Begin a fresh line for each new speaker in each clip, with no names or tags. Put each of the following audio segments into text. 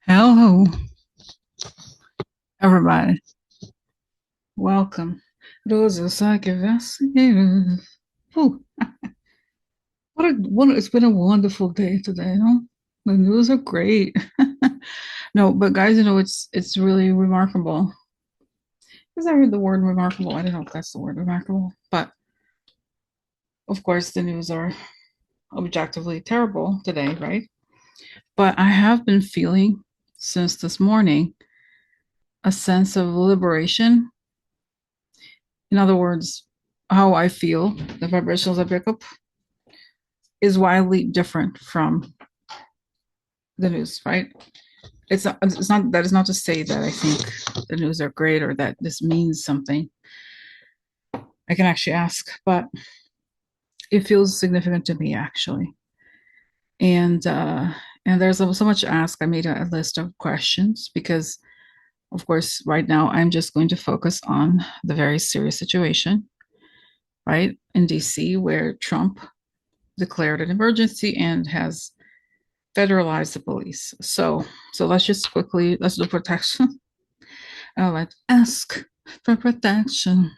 Hello, everybody. Welcome. Those psych investigators. Whew. It's been a wonderful day today, huh? The news are great. No, but guys, it's really remarkable. Because I heard the word remarkable. I don't know if that's the word remarkable, but of course the news are objectively terrible today, right? But I have been feeling since this morning a sense of liberation. In other words, how I feel, the vibrations I pick up is widely different from the news, right? It's not that is not to say that I think the news are great or that this means something. I can actually ask, but it feels significant to me actually. And there's so much to ask. I made a list of questions because of course right now I'm just going to focus on the very serious situation, right? In DC where Trump declared an emergency and has federalized the police. So let's do protection. Let's ask for protection.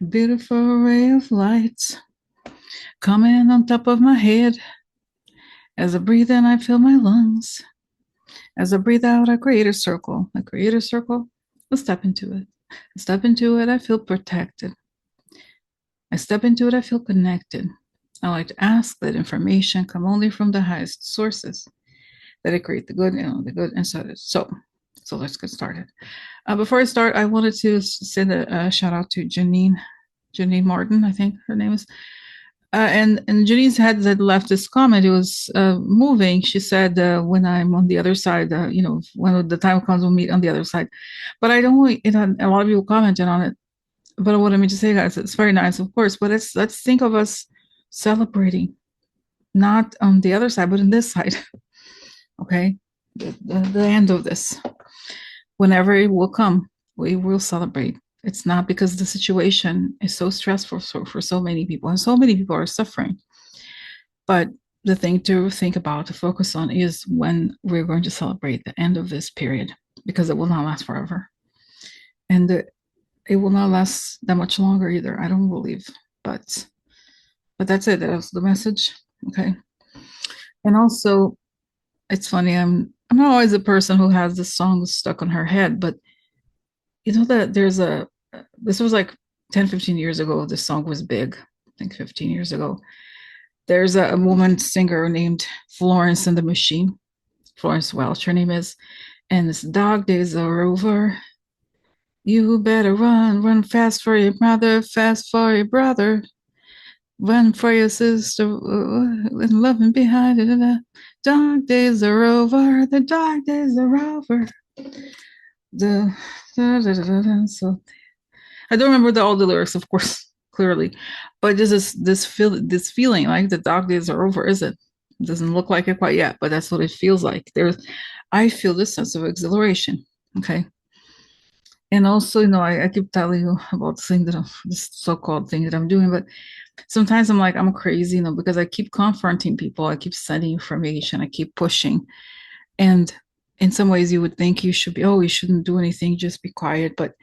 Beautiful ray of light coming on top of my head. As I breathe in, I feel my lungs. As I breathe out, I create a circle. I create a circle. I step into it. I step into it, I feel protected. I step into it, I feel connected. I like to ask that information come only from the highest sources, that I create the good and the good inside it. So let's get started. Before I start, I wanted to send a shout out to Janine Martin, I think her name is. And Janine's had left this comment. It was moving. She said, "When I'm on the other side, when the time comes, we'll meet on the other side." But I don't. A lot of people commented on it. But what I mean to say, guys, it's very nice, of course. But let's think of us celebrating, not on the other side, but on this side. Okay, the end of this. Whenever it will come, we will celebrate. It's not because the situation is so stressful for so many people, and so many people are suffering. But the thing to think about, to focus on, is when we're going to celebrate the end of this period, because it will not last forever. And it will not last that much longer either, I don't believe. But that's it. That's the message. Okay. And also, it's funny, I'm not always a person who has the song stuck on her head, but you know that this was like 10, 15 years ago. This song was big, I think 15 years ago. There's a woman singer named Florence and the Machine. Florence Welch, her name is. And it's dog days are over. You better run, run fast for your mother, fast for your brother, run for your sister, and loving behind it. Dog days are over, the dog days are over. The so I don't remember all the lyrics, of course, clearly, but this feeling like the dog days are over, is it? It doesn't look like it quite yet, but that's what it feels like. I feel this sense of exhilaration. Okay. And also, I keep telling you about this so-called thing that I'm doing, but sometimes I'm like, I'm crazy, because I keep confronting people, I keep sending information, I keep pushing. And in some ways you would think you shouldn't do anything, just be quiet. But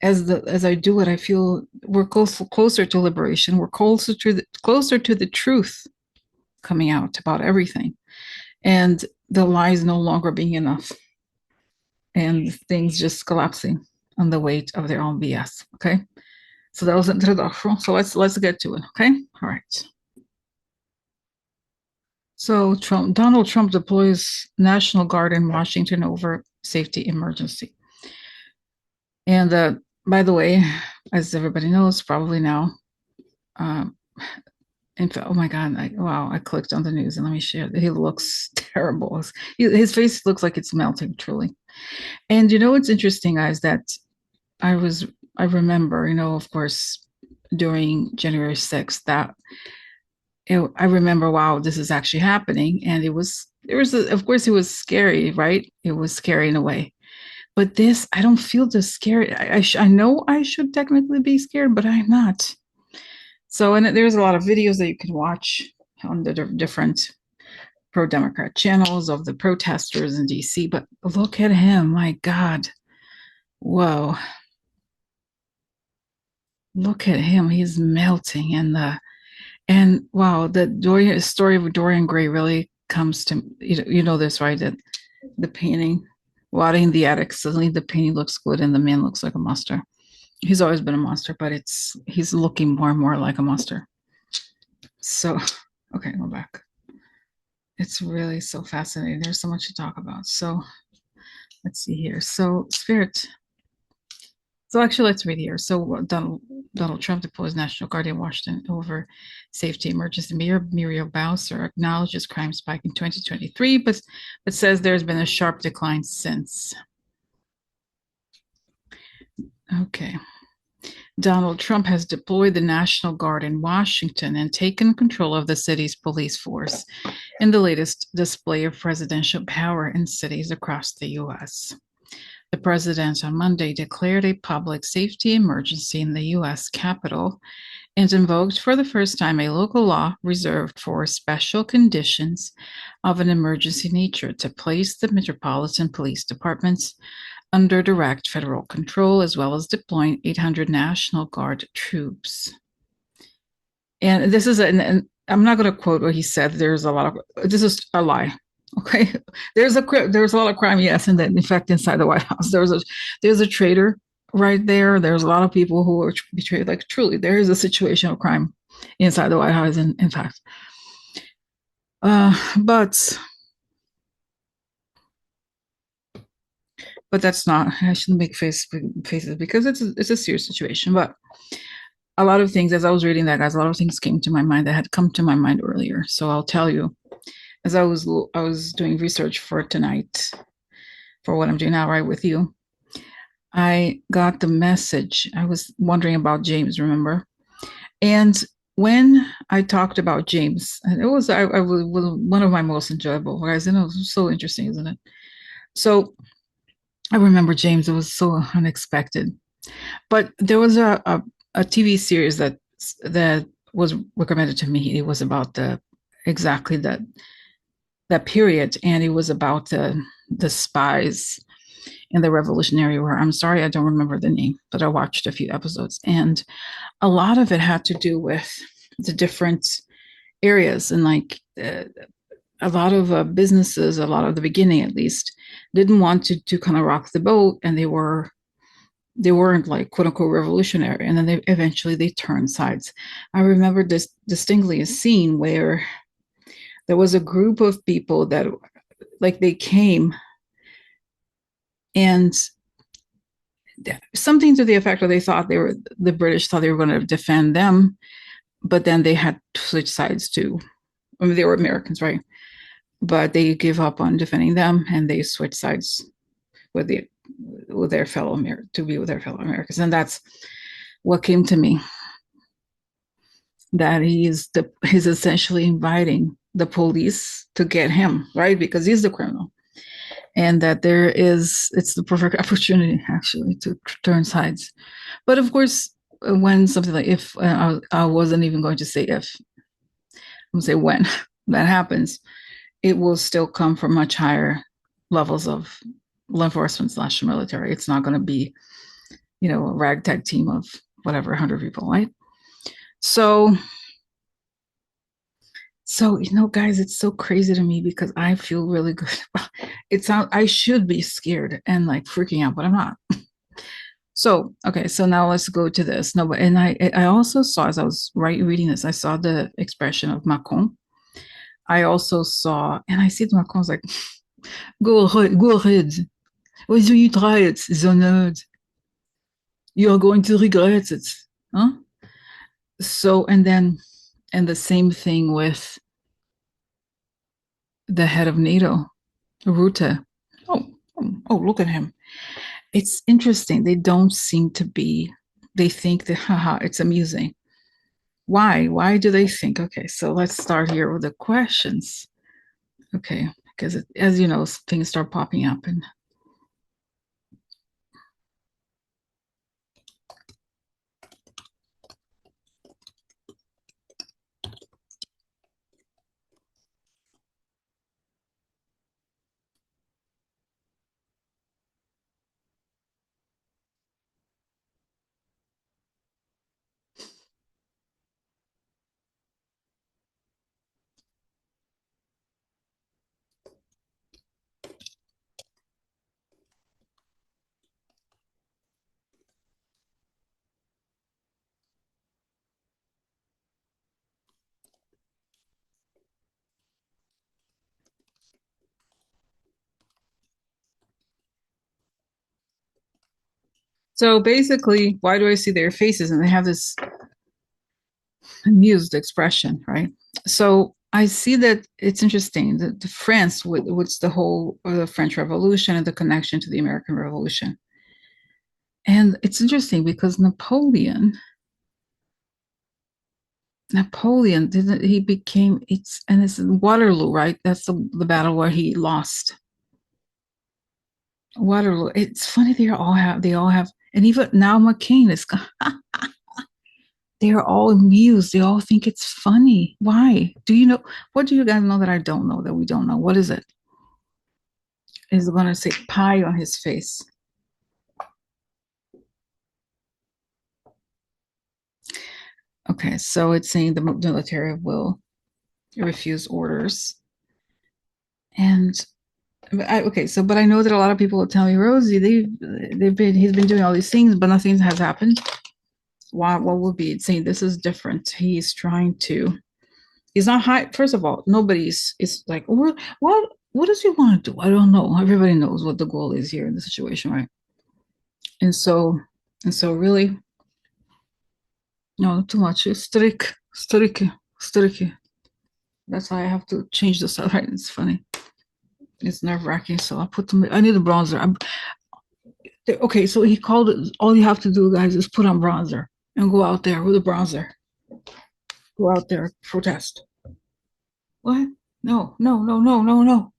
as I do it, I feel we're closer to liberation. We're closer to the truth coming out about everything, and the lies no longer being enough, and things just collapsing on the weight of their own BS. Okay, so that was introduction. So let's get to it. Okay, all right. So Donald Trump deploys National Guard in Washington over safety emergency. And by the way, as everybody knows, probably now, um, in fact, oh my God, I clicked on the news and let me share. He looks terrible. His face looks like it's melting, truly. And it's interesting, guys, that I remember, of course, during January 6th, I remember, wow, this is actually happening. And of course, it was scary, right? It was scary in a way. But this, I don't feel this scary. I know I should technically be scared, but I'm not. So, and there's a lot of videos that you can watch on the different pro-Democrat channels of the protesters in DC. But look at him, my God. Whoa. Look at him. He's melting. And wow, the story of Dorian Gray really comes to you know this, right? That the painting, while in the attic, suddenly the painting looks good and the man looks like a monster. He's always been a monster, but he's looking more and more like a monster. So okay, go back. It's really so fascinating. There's so much to talk about. So let's see here. So spirit. So actually, let's read here. So Donald Trump deploys National Guard in Washington over safety emergency. Mayor Muriel Bowser acknowledges crime spike in 2023, but says there's been a sharp decline since. Okay. Donald Trump has deployed the National Guard in Washington and taken control of the city's police force in the latest display of presidential power in cities across the U.S. The president on Monday declared a public safety emergency in the U.S. Capitol and invoked for the first time a local law reserved for special conditions of an emergency nature to place the metropolitan police departments under direct federal control, as well as deploying 800 National Guard troops. And this is and I'm not going to quote what he said. There's a lot of this is a lie. Okay, there's a lot of crime, yes, and in fact inside the White House there's a traitor right there. There's a lot of people who are betrayed. Like truly, there is a situation of crime inside the White House. In fact, but that's not. I shouldn't make faces because it's a serious situation. But a lot of things, as I was reading that, guys, a lot of things came to my mind that had come to my mind earlier. So I'll tell you, as I was doing research for tonight, for what I'm doing now, right with you, I got the message. I was wondering about James, remember? And when I talked about James, and it was one of my most enjoyable guys. And it was so interesting, isn't it? So I remember James. It was so unexpected. But there was a TV series that was recommended to me. It was about the exactly that period, and it was about the spies in the Revolutionary War. I'm sorry, I don't remember the name, but I watched a few episodes, and a lot of it had to do with the different areas, and like a lot of businesses, a lot of the beginning at least, didn't want to kind of rock the boat, and they weren't like quote unquote revolutionary, and then they turned sides. I remember this distinctly a scene where there was a group of people that like they came and something to the effect where the British thought they were going to defend them, but then they had to switch sides too. I mean, they were Americans, right? But they give up on defending them and they switch sides with their fellow to be with their fellow Americans, and that's what came to me. That he's essentially inviting the police to get him, right? Because he's the criminal. And that it's the perfect opportunity actually to turn sides. But of course, when something like if I wasn't even going to say if, I'm going to say when that happens, it will still come from much higher levels of law enforcement / military. It's not going to be, a ragtag team of whatever 100 people, right? So, guys, it's so crazy to me because I feel really good. I should be scared and like freaking out, but I'm not. So, okay, so now let's go to this. No, but and I also saw as I was reading this, I saw the expression of Macron. I also saw, and I see the Macron's like, go ahead. Why do you try it? Zoned. You're going to regret it. Huh? So, and the same thing with the head of NATO, Rutte. Oh, look at him. It's interesting. They don't seem to be, they think that, haha, it's amusing. Why? Why do they think? Okay, so let's start here with the questions. Okay, because as you know, things start popping up. And So basically, why do I see their faces and they have this amused expression, right? So I see that it's interesting that the France, what's the whole the French Revolution and the connection to the American Revolution. And it's interesting because Napoleon didn't he became it's Waterloo, right? That's the battle where he lost. Waterloo. It's funny they all have and even now McCain is they're all amused. They all think it's funny. Why? Do you know what do you guys know that I don't know that we don't know? What is it? Is gonna say pie on his face. Okay, so it's saying the military will refuse orders. And but I know that a lot of people will tell me, Rosie, he's been doing all these things, but nothing has happened. Why? What would be saying this is different? He's trying to. He's not high. First of all, nobody's. It's like what does he want to do? I don't know. Everybody knows what the goal is here in the situation, right? And so really, no, too much. Strict. That's why I have to change this out. Right? It's funny. It's nerve wracking. So I put them. I need a bronzer. Okay, so he called it. All you have to do, guys, is put on bronzer and go out there with a bronzer. Go out there, protest. What? No, no, no, no, no, no.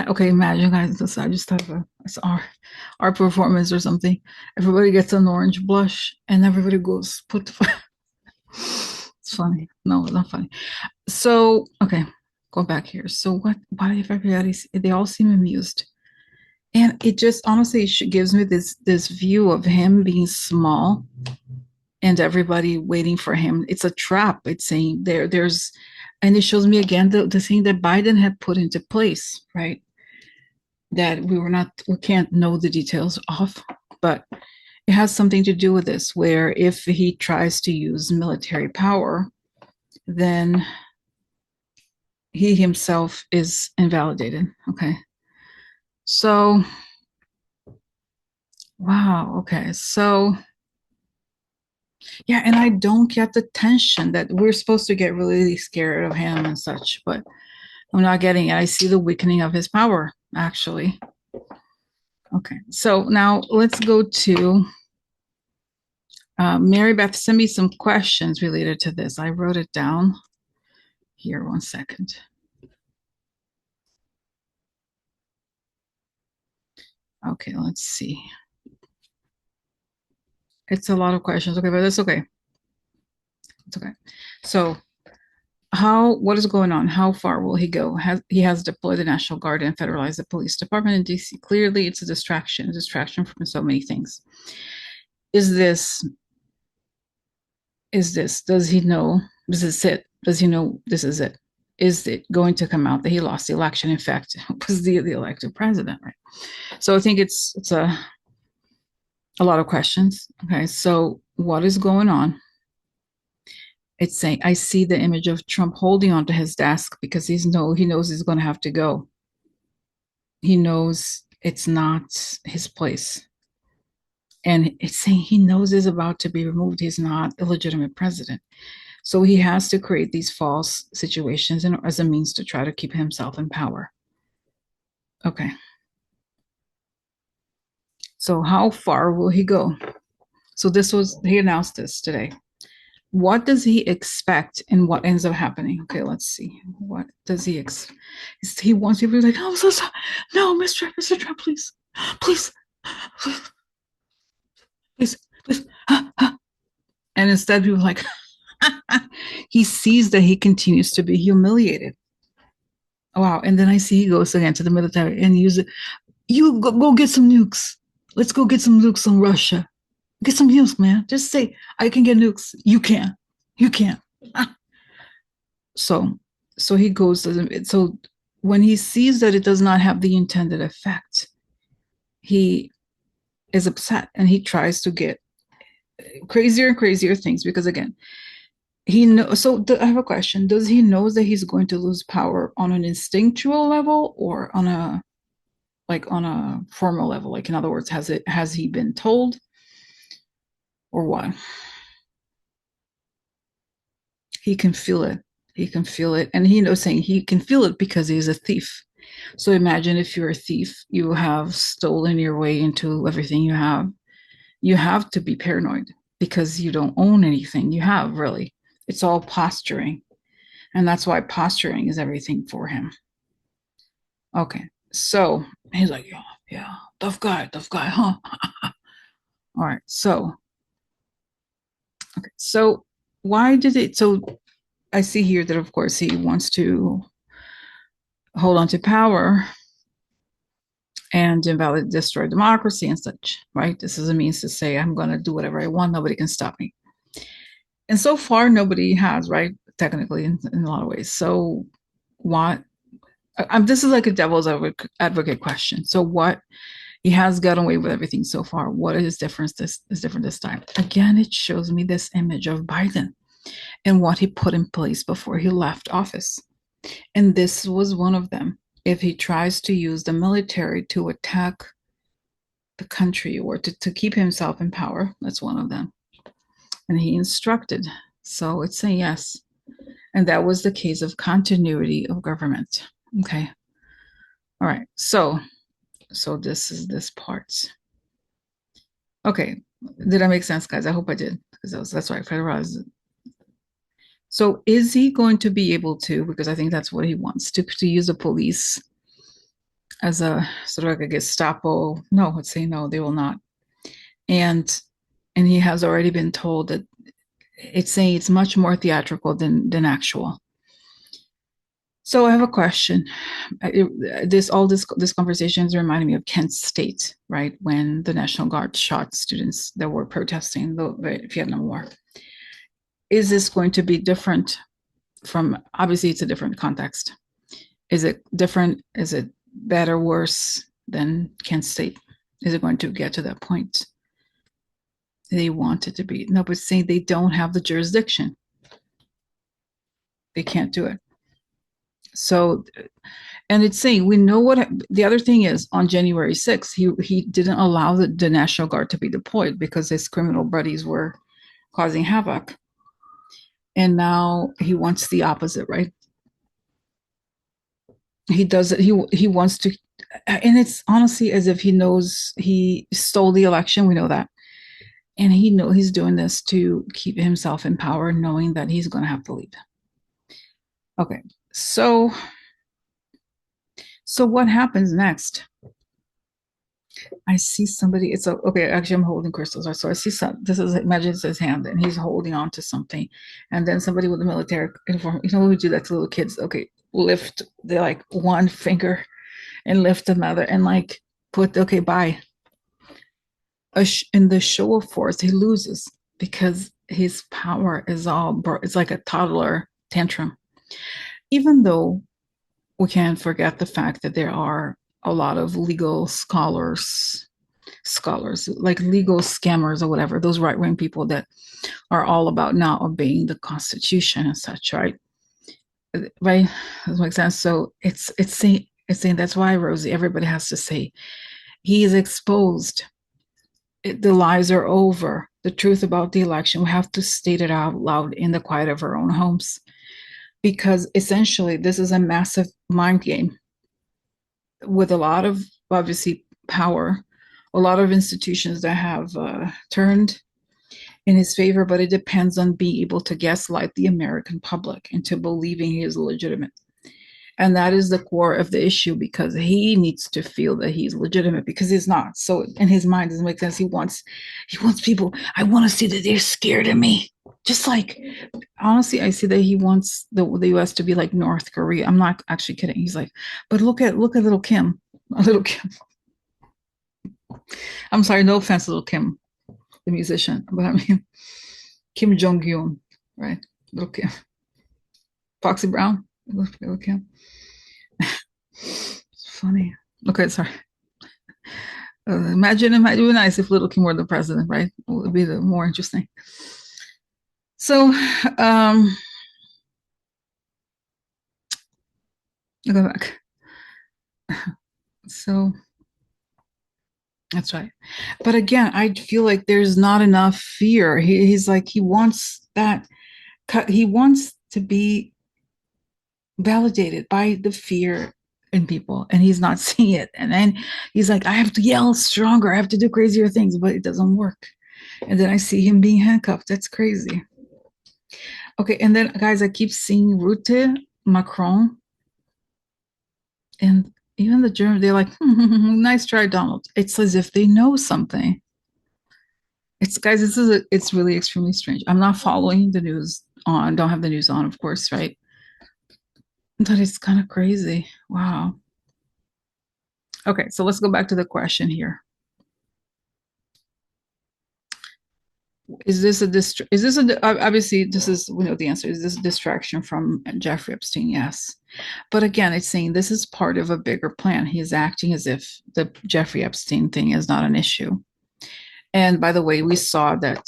Okay, imagine, guys. This I just have it's our performance or something. Everybody gets an orange blush, and everybody goes put. It's funny. No, it's not funny. So okay, go back here. So what? Why if everybody? They all seem amused, and it just honestly gives me this view of him being small and everybody waiting for him. It's a trap. It's saying there's, and it shows me again the thing that Biden had put into place, right? That we can't know the details of, but it has something to do with this, where if he tries to use military power, then he himself is invalidated. Okay. So, wow. Okay. So, yeah, and I don't get the tension that we're supposed to get really scared of him and such, but I'm not getting it. I see the weakening of his power, actually. Okay, so now let's go to Mary Beth. Send me some questions related to this. I wrote it down here. 1 second. Okay, let's see. It's a lot of questions. Okay, but that's okay. It's okay. So what is going on? How far will he go? He has deployed the National Guard and federalized the police department in DC. Clearly, it's a distraction from so many things. Is this, does he know this is it? Does he know this is it? Is it going to come out that he lost the election? In fact, was the elected president, right? So I think it's a lot of questions. Okay, so what is going on? It's saying I see the image of Trump holding onto his desk because he knows he's going to have to go. He knows it's not his place, and it's saying he knows he's about to be removed. He's not a legitimate president, so he has to create these false situations as a means to try to keep himself in power. Okay. So how far will he go? So he announced this today. What does he expect and what ends up happening? Okay, let's see. What does he expect? He wants people to be like, oh, so sorry. No, Mr. Trump, please, please, please, please, please. And instead, people are like, he sees that he continues to be humiliated. Wow. And then I see he goes again to the military and use it. You go get some nukes. Let's go get some nukes on Russia. Get some nukes, man. Just say, I can get nukes. You can. You can. So he goes, so when he sees that it does not have the intended effect, he is upset and he tries to get crazier and crazier things because again, he knows. So I have a question. Does he know that he's going to lose power on an instinctual level or on a like on a formal level? Like, in other words, has he been told or what? He can feel it. He can feel it. And he knows saying he can feel it because he's a thief. So imagine if you're a thief, you have stolen your way into everything you have. You have to be paranoid because you don't own anything you have, really. It's all posturing. And that's why posturing is everything for him. Okay. So he's like, yeah, yeah, tough guy, huh? All right. So, okay. So why did it? So I see here that, of course, he wants to hold on to power and invalid destroy democracy and such, right? This is a means to say, I'm going to do whatever I want. Nobody can stop me. And so far, nobody has, right? Technically, in a lot of ways. So, what? This is like a devil's advocate question. So, what? He has gotten away with everything so far. What is different? This is different this time. Again, it shows me this image of Biden and what he put in place before he left office. And this was one of them. If he tries to use the military to attack the country or to keep himself in power, that's one of them. And he instructed. So it's a yes. And that was the case of continuity of government. Okay. All right. So this is this part. Okay. Did I make sense, guys? I hope I did. Because that's why I federalized it. So is he going to be able to, because I think that's what he wants, to use the police as a sort of like a Gestapo? No, let's say no, they will not. And he has already been told that it's saying it's much more theatrical than actual. So I have a question. This conversation is reminding me of Kent State, right? When the National Guard shot students that were protesting the Vietnam War. Is this going to be different from? Obviously, it's a different context. Is it different? Is it better, worse than Kent State? Is it going to get to that point? They want it to be. No, but saying they don't have the jurisdiction. They can't do it. So, and it's saying we know what the other thing is. On January 6th, he didn't allow the National Guard to be deployed because his criminal buddies were causing havoc. And now he wants the opposite, right? He does it. He wants to, and it's honestly as if he knows he stole the election. We know that, and he know he's doing this to keep himself in power, knowing that he's going to have to leave. Okay, so what happens next? I see somebody. It's okay. Actually, I'm holding crystals. So I see some. This is, imagine it's his hand, and he's holding on to something, and then somebody with a military uniform. You know, we do that to little kids. Okay, lift the like one finger, and lift another, and like put okay, bye. In the show of force, he loses because his power is all. It's like a toddler tantrum. Even though we can't forget the fact that there are a lot of legal scholars like legal scammers or whatever, those right-wing people that are all about not obeying the constitution and such, right? Right. That makes sense. So it's saying that's why, Rosie, everybody has to say he is exposed. The lies are over. The truth about the election, we have to state it out loud in the quiet of our own homes, because essentially this is a massive mind game with a lot of, obviously, power, a lot of institutions that have turned in his favor, but it depends on being able to gaslight the American public into believing he is legitimate. And that is the core of the issue, because he needs to feel that he's legitimate, because he's not. So in his mind, it doesn't make sense. He wants people. I want to see that they're scared of me. Just like, honestly, I see that he wants the U.S. to be like North Korea. I'm not actually kidding. He's like, but look at little Kim, little Kim. I'm sorry, no offense, little Kim, the musician, but I mean Kim Jong Un, right? Little Kim, Foxy Brown, little Kim. It's funny. Okay, sorry. Imagine it would be nice if Little Kim were the president, right? It would be the more interesting. So, go back. So, That's right. But again, I feel like there's not enough fear. He's like, he wants that, he wants to be validated by the fear in people, and he's not seeing it. And then he's like, I have to yell stronger, I have to do crazier things, but it doesn't work. And then I see him being handcuffed. That's crazy. Okay, and then guys, I keep seeing Rutte, Macron, and even the German, they're like, nice try, Donald. It's as if they know something. It's guys, it's really extremely strange. I'm not following the news on, don't have the news on, of course, right? But it's kind of crazy. Wow. Okay, so let's go back to the question here. Is this a is this a obviously this is we know the answer. Is this a distraction from Jeffrey Epstein? Yes. But again, it's saying this is part of a bigger plan. He is acting as if the Jeffrey Epstein thing is not an issue. And by the way, we saw that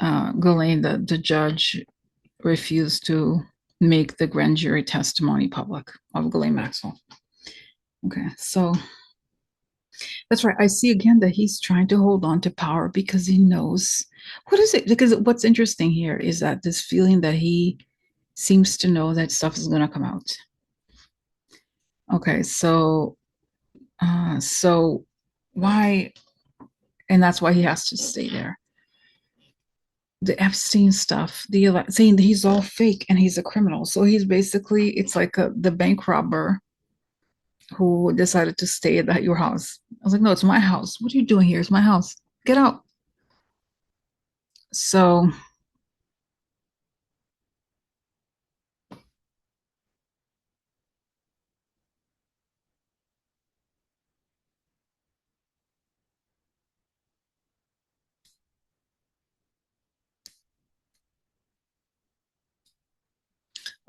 Ghislaine, the judge, refused to make the grand jury testimony public of Ghislaine Maxwell. Okay, so that's right. I see again that he's trying to hold on to power because he knows what is it? Because what's interesting here is that this feeling that he seems to know that stuff is going to come out. Okay, so why? And that's why he has to stay there. The Epstein stuff, saying that he's all fake and he's a criminal. So he's basically, it's like the bank robber who decided to stay at your house. I was like, no, it's my house. What are you doing here? It's my house. Get out. So,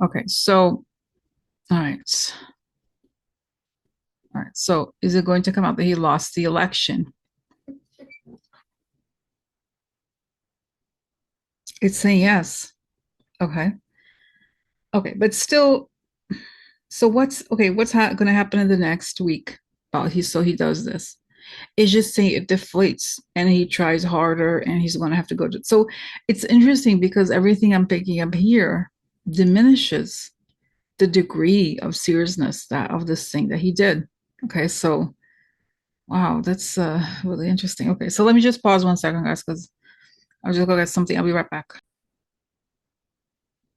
okay. So, all right. All right. So, is it going to come out that he lost the election? It's saying yes. Okay. Okay. But still, so what's going to happen in the next week? About he does this. It's just saying it deflates and he tries harder and he's going to have to go to. So it's interesting because everything I'm picking up here diminishes the degree of seriousness that of this thing that he did. Okay, so wow, that's really interesting. Okay, so let me just pause 1 second, guys, because I'll just go get something. I'll be right back.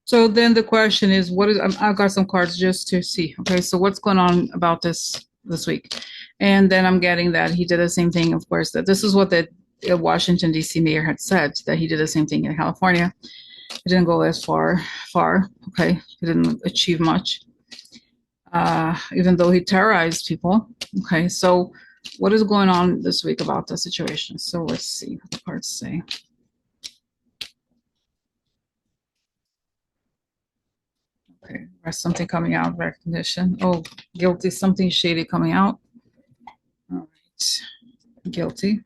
So then the question is, what is? I've got some cards just to see. Okay, so what's going on about this week? And then I'm getting that he did the same thing. Of course, that this is what the Washington D.C. mayor had said, that he did the same thing in California. He didn't go as far. Okay, he didn't achieve much, even though he terrorized people. Okay, so what is going on this week about the situation? So let's see what the cards say. Okay, there's something coming out, recognition. Oh, guilty, something shady coming out. All right, guilty.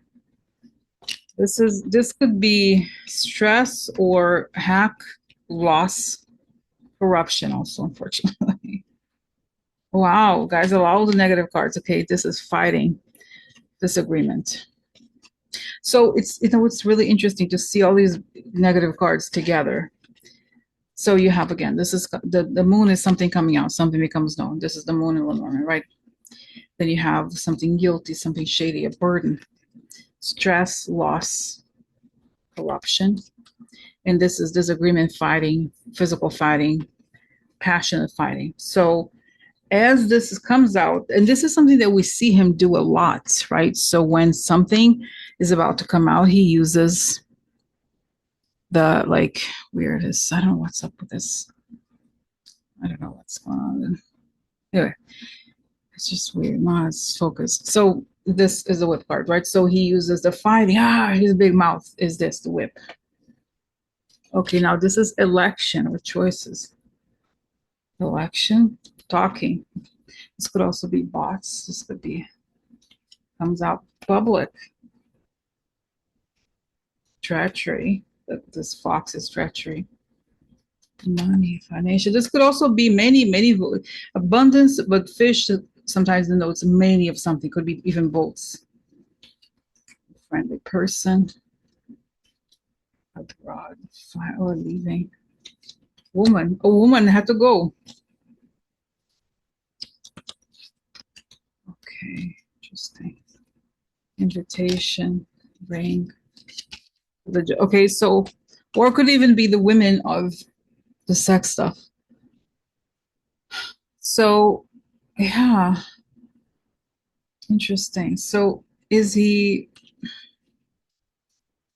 This could be stress or hack, loss, corruption also, unfortunately. Wow, guys, all the negative cards. Okay, this is fighting, disagreement. So it's really interesting to see all these negative cards together. So you have again, this is the moon is something coming out, something becomes known. This is the moon in Lenormand, right? Then you have something guilty, something shady, a burden, stress, loss, corruption. And this is disagreement, fighting, physical fighting, passionate fighting. So as this comes out, and this is something that we see him do a lot, right? So when something is about to come out, he uses the like weird is I don't know what's up with this. I don't know what's going on. Anyway, it's just weird. Not as focused. So this is the whip card, right? So he uses the fighting. His big mouth is this, the whip. Okay, now this is election or choices. Election, talking. This could also be bots. This could be comes out public. Treachery. This fox is treachery. Money, financial. This could also be many abundance, but fish sometimes denotes many of something. Could be even boats. friendly person abroad, or leaving. Woman, a woman had to go. Okay, interesting. Invitation, ring. Okay, so, or it could even be the women of the sex stuff. So, yeah, interesting. So, is he,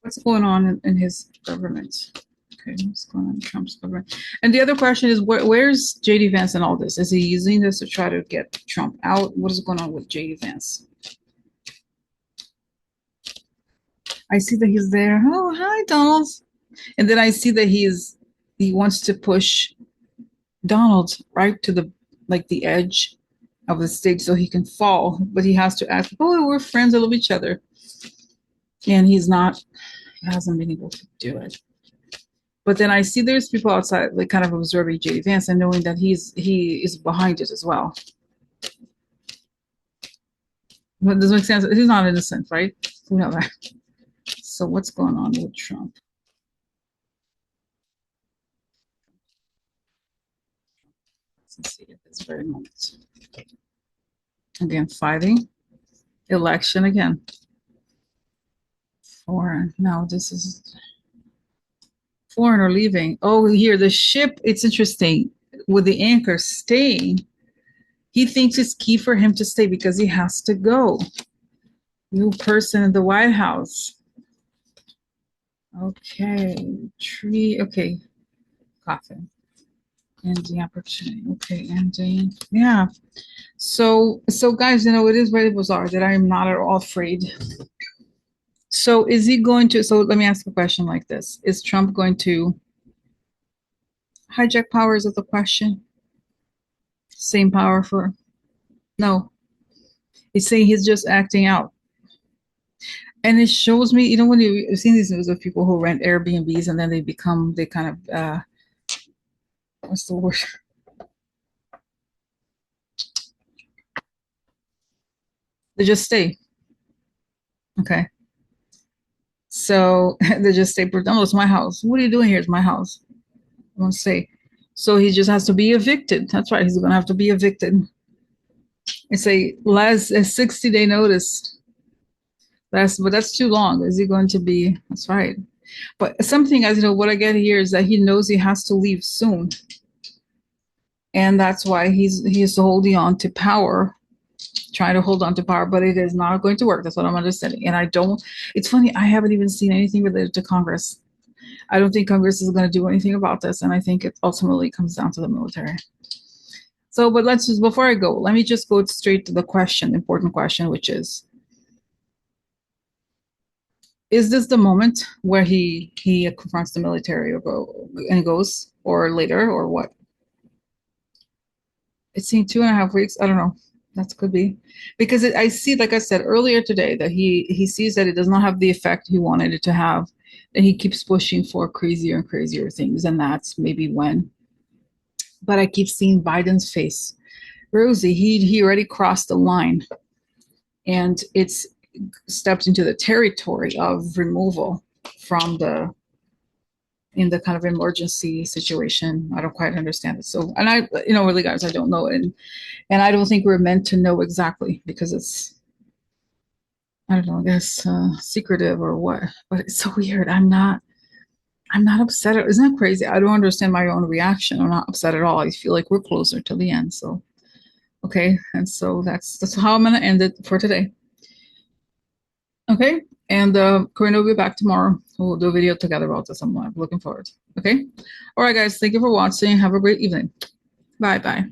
what's going on in his government? Okay, what's going on in Trump's government? And the other question is, where's JD Vance in all this? Is he using this to try to get Trump out? What is going on with JD Vance? I see that he's there. Oh, hi, Donald. And then I see that he wants to push Donald right to the like the edge of the stage so he can fall, but he has to ask, oh, we're friends, I love each other. And he's not, he hasn't been able to do it. But then I see there's people outside like kind of observing JD Vance and knowing that he is behind it as well. But does it make sense? He's not innocent, right? We know that. So what's going on with Trump? Let's see at this very moment. Again, fighting. Election again. Foreign. No, this is foreign or leaving. Oh, here, the ship, it's interesting. With the anchor staying, he thinks it's key for him to stay because he has to go. New person in the White House. Okay, tree, okay, coffin. Ending opportunity. Okay, ending. Yeah. So guys, you know, it is very bizarre that I am not at all afraid. So is he going to, so let me ask a question like this. Is Trump going to hijack power? Is the question? Same power for, no. He's saying he's just acting out. And it shows me, you know, when you've seen these news of people who rent Airbnbs and then they kind of, what's the word? They just stay. Okay. So they just stay, no, it's my house. What are you doing here? It's my house. I won't stay. So he just has to be evicted. That's right. He's going to have to be evicted. It's a 60-day notice. But that's too long. Is he going to be? That's right. But something, as you know, what I get here is that he knows he has to leave soon, and that's why he's holding on to power, trying to hold on to power. But it is not going to work. That's what I'm understanding. And I don't. It's funny. I haven't even seen anything related to Congress. I don't think Congress is going to do anything about this, and I think it ultimately comes down to the military. So, but let's just, before I go, let me just go straight to the question, important question, which is this the moment where he confronts the military and goes, or later, or what? It's in 2.5 weeks. I don't know. That could be because I see, like I said earlier today, that he sees that it does not have the effect he wanted it to have, and he keeps pushing for crazier and crazier things, and that's maybe when. But I keep seeing Biden's face. Rosie, he already crossed the line, and it's stepped into the territory of removal from the in the kind of emergency situation. I don't quite understand it. So, and I, you know, really, guys, I don't know, and I don't think we're meant to know exactly because it's, I don't know, I guess secretive or what. But it's so weird. I'm not upset. Isn't that crazy? I don't understand my own reaction. I'm not upset at all. I feel like we're closer to the end. So, okay, and so that's how I'm gonna end it for today. Okay, and Corinne will be back tomorrow. We'll do a video together about this. I'm looking forward. Okay, all right, guys. Thank you for watching. Have a great evening. Bye bye.